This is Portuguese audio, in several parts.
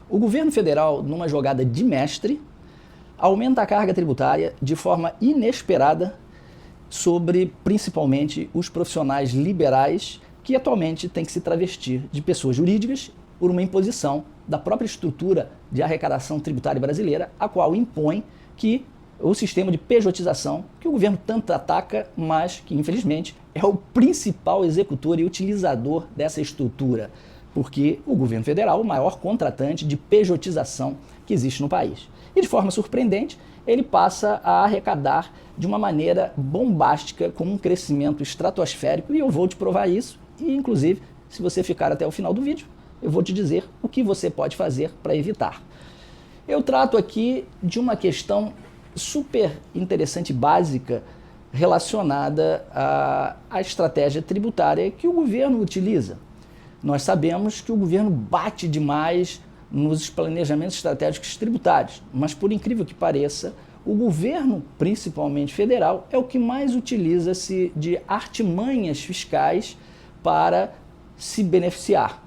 O governo federal, numa jogada de mestre, aumenta a carga tributária de forma inesperada sobre, principalmente, os profissionais liberais que atualmente têm que se travestir de pessoas jurídicas por uma imposição da própria estrutura de arrecadação tributária brasileira, a qual impõe que o sistema de pejotização, que o governo tanto ataca, mas que, infelizmente, é o principal executor e utilizador dessa estrutura, porque o governo federal é o maior contratante de pejotização que existe no país. E, de forma surpreendente, ele passa a arrecadar de uma maneira bombástica, com um crescimento estratosférico, e eu vou te provar isso, e, inclusive, se você ficar até o final do vídeo, eu vou te dizer o que você pode fazer para evitar. Eu trato aqui de uma questão super interessante e básica relacionada à estratégia tributária que o governo utiliza. Nós sabemos que o governo bate demais nos planejamentos estratégicos tributários, mas por incrível que pareça, o governo, principalmente federal, é o que mais utiliza-se de artimanhas fiscais para se beneficiar.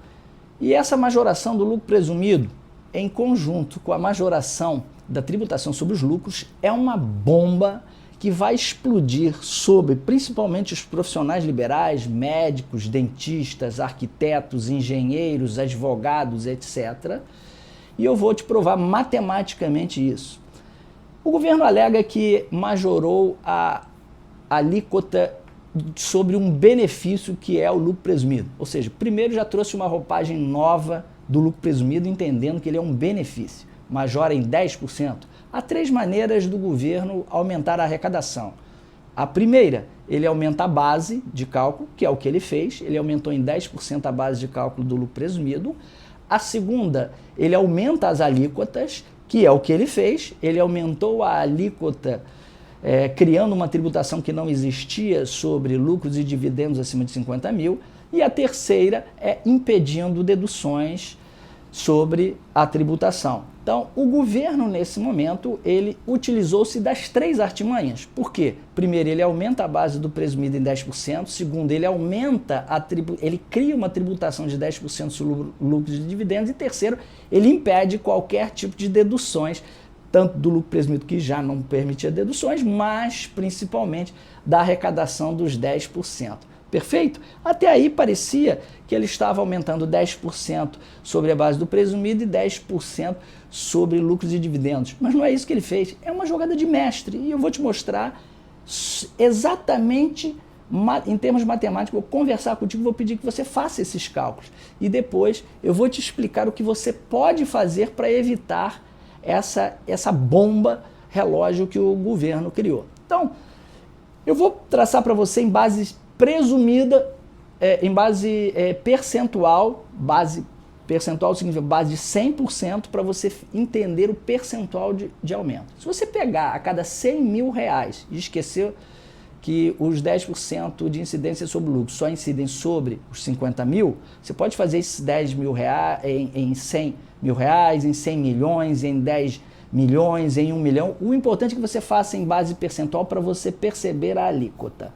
E essa majoração do lucro presumido, em conjunto com a majoração da tributação sobre os lucros, é uma bomba que vai explodir sobre principalmente os profissionais liberais, médicos, dentistas, arquitetos, engenheiros, advogados, etc. E eu vou te provar matematicamente isso. O governo alega que majorou a alíquota sobre um benefício que é o lucro presumido. Ou seja, primeiro já trouxe uma roupagem nova do lucro presumido, entendendo que ele é um benefício. Majora em 10%. Há três maneiras do governo aumentar a arrecadação. A primeira, ele aumenta a base de cálculo, que é o que ele fez. Ele aumentou em 10% a base de cálculo do lucro presumido. A segunda, ele aumenta as alíquotas, que é o que ele fez. Ele aumentou a alíquota criando uma tributação que não existia sobre lucros e dividendos acima de 50 mil. E a terceira é impedindo deduções sobre a tributação. Então, o governo, nesse momento, ele utilizou-se das três artimanhas. Por quê? Primeiro, ele aumenta a base do presumido em 10%. Segundo, ele ele cria uma tributação de 10% sobre lucros e dividendos. E terceiro, ele impede qualquer tipo de deduções, tanto do lucro presumido, que já não permitia deduções, mas principalmente da arrecadação dos 10%. Perfeito? Até aí parecia que ele estava aumentando 10% sobre a base do presumido e 10% sobre lucros e dividendos. Mas não é isso que ele fez. É uma jogada de mestre. E eu vou te mostrar exatamente, em termos matemáticos, vou conversar contigo, vou pedir que você faça esses cálculos. E depois eu vou te explicar o que você pode fazer para evitar essa bomba relógio que o governo criou. Então, eu vou traçar para você em base presumida, em base percentual. Base percentual significa base de 100% para você entender o percentual de aumento. Se você pegar a cada 100 mil reais e esquecer que os 10% de incidência sobre lucro só incidem sobre os 50 mil, você pode fazer esses 10 mil reais em 100 mil reais, em 100 milhões, em 10 milhões, em 1 milhão. O importante é que você faça em base percentual para você perceber a alíquota.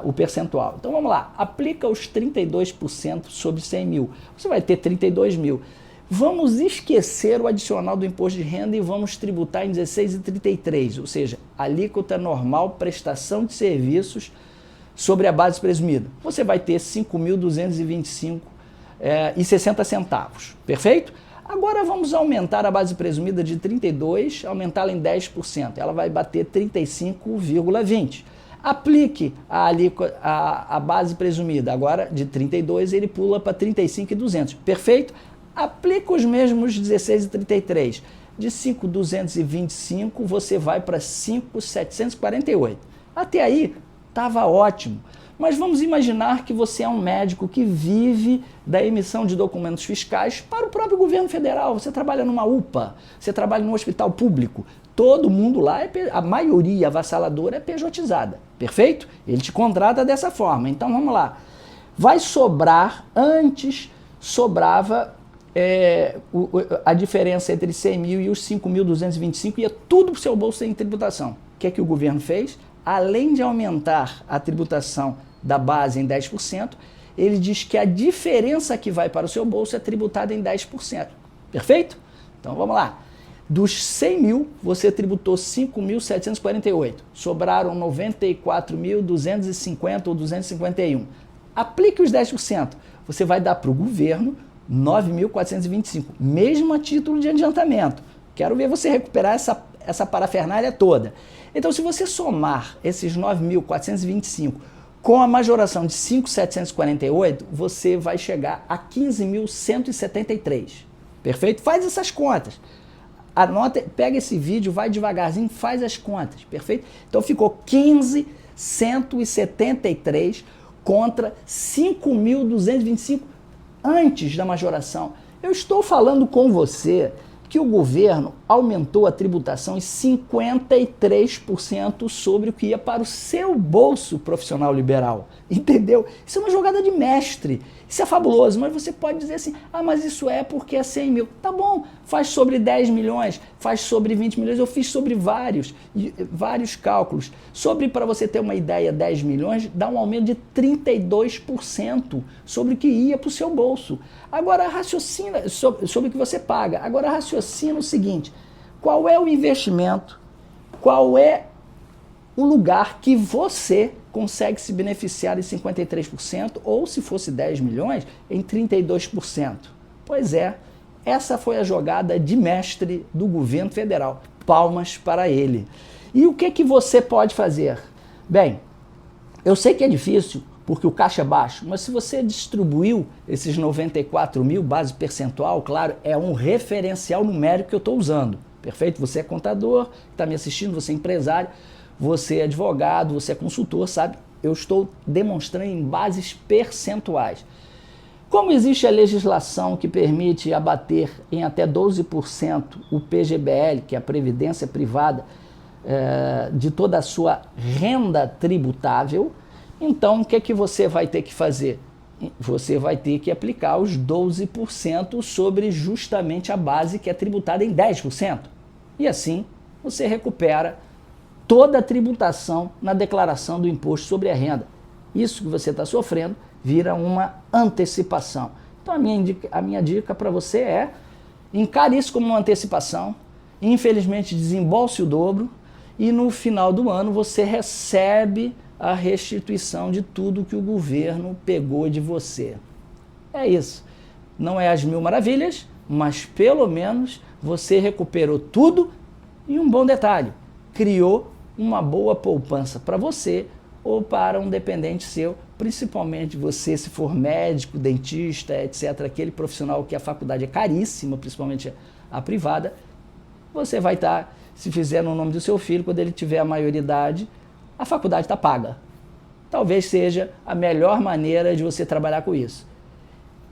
O percentual. Então vamos lá, aplica os 32% sobre 100 mil, você vai ter 32 mil. Vamos esquecer o adicional do imposto de renda e vamos tributar em 16,33, ou seja, alíquota normal, prestação de serviços sobre a base presumida. Você vai ter 5.225,60 centavos, perfeito? Agora vamos aumentar a base presumida de 32, aumentá-la em 10%, ela vai bater 35,20. Aplique a base presumida, agora de 32 ele pula para 35.200, perfeito? Aplica os mesmos 16,33, de 5.225 você vai para 5.748. Até aí estava ótimo, mas vamos imaginar que você é um médico que vive da emissão de documentos fiscais para o próprio governo federal, você trabalha numa UPA, você trabalha num hospital público. Todo mundo lá, a maioria avassaladora é pejotizada, perfeito? Ele te contrata dessa forma. Então vamos lá. Vai sobrar, antes sobrava a diferença entre 100 mil e os 5.225, ia tudo para o seu bolso sem tributação. O que é que o governo fez? Além de aumentar a tributação da base em 10%, ele diz que a diferença que vai para o seu bolso é tributada em 10%. Perfeito? Então vamos lá. Dos 100 mil, você tributou 5.748. Sobraram 94.250 ou 251. Aplique os 10%. Você vai dar para o governo 9.425, mesmo a título de adiantamento. Quero ver você recuperar essa parafernália toda. Então, se você somar esses 9.425 com a majoração de 5.748, você vai chegar a 15.173. Perfeito? Faz essas contas. Anota, pega esse vídeo, vai devagarzinho, faz as contas. Perfeito? Então, ficou 15.173 contra 5.225 antes da majoração. Eu estou falando com você que o governo aumentou a tributação em 53% sobre o que ia para o seu bolso profissional liberal. Entendeu? Isso é uma jogada de mestre. Isso é fabuloso, mas você pode dizer assim, mas isso é porque é 100 mil. Tá bom, faz sobre 10 milhões, faz sobre 20 milhões, eu fiz sobre vários cálculos. Sobre, para você ter uma ideia, 10 milhões, dá um aumento de 32% sobre o que ia para o seu bolso. Agora raciocina sobre o que você paga. Agora raciocina o seguinte, qual é o investimento, qual é o lugar que você consegue se beneficiar em 53%, ou se fosse 10 milhões, em 32%. Pois é, essa foi a jogada de mestre do governo federal. Palmas para ele. E o que você pode fazer? Bem, eu sei que é difícil, porque o caixa é baixo, mas se você distribuiu esses 94 mil, base percentual, claro, é um referencial numérico que eu estou usando. Perfeito? Você é contador, está me assistindo, você é empresário, você é advogado, você é consultor, sabe? Eu estou demonstrando em bases percentuais. Como existe a legislação que permite abater em até 12% o PGBL, que é a Previdência Privada, de toda a sua renda tributável, então o que você vai ter que fazer? Você vai ter que aplicar os 12% sobre justamente a base que é tributada em 10%. E assim você recupera toda a tributação na declaração do imposto sobre a renda. Isso que você está sofrendo vira uma antecipação. Então a minha dica para você é encare isso como uma antecipação, infelizmente desembolse o dobro e no final do ano você recebe a restituição de tudo que o governo pegou de você. É isso. Não é as mil maravilhas, mas pelo menos você recuperou tudo e um bom detalhe, criou uma boa poupança para você ou para um dependente seu, principalmente você, se for médico, dentista, etc., aquele profissional que a faculdade é caríssima, principalmente a privada, você vai estar, se fizer no nome do seu filho, quando ele tiver a maioridade, a faculdade está paga. Talvez seja a melhor maneira de você trabalhar com isso.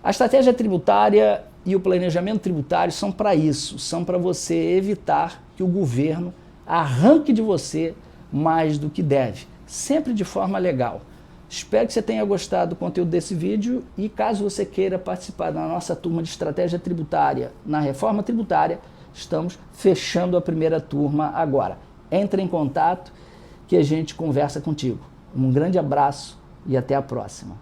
A estratégia tributária e o planejamento tributário são para isso, são para você evitar que o governo arranque de você mais do que deve, sempre de forma legal. Espero que você tenha gostado do conteúdo desse vídeo e caso você queira participar da nossa turma de estratégia tributária na reforma tributária, estamos fechando a primeira turma agora. Entre em contato que a gente conversa contigo. Um grande abraço e até a próxima.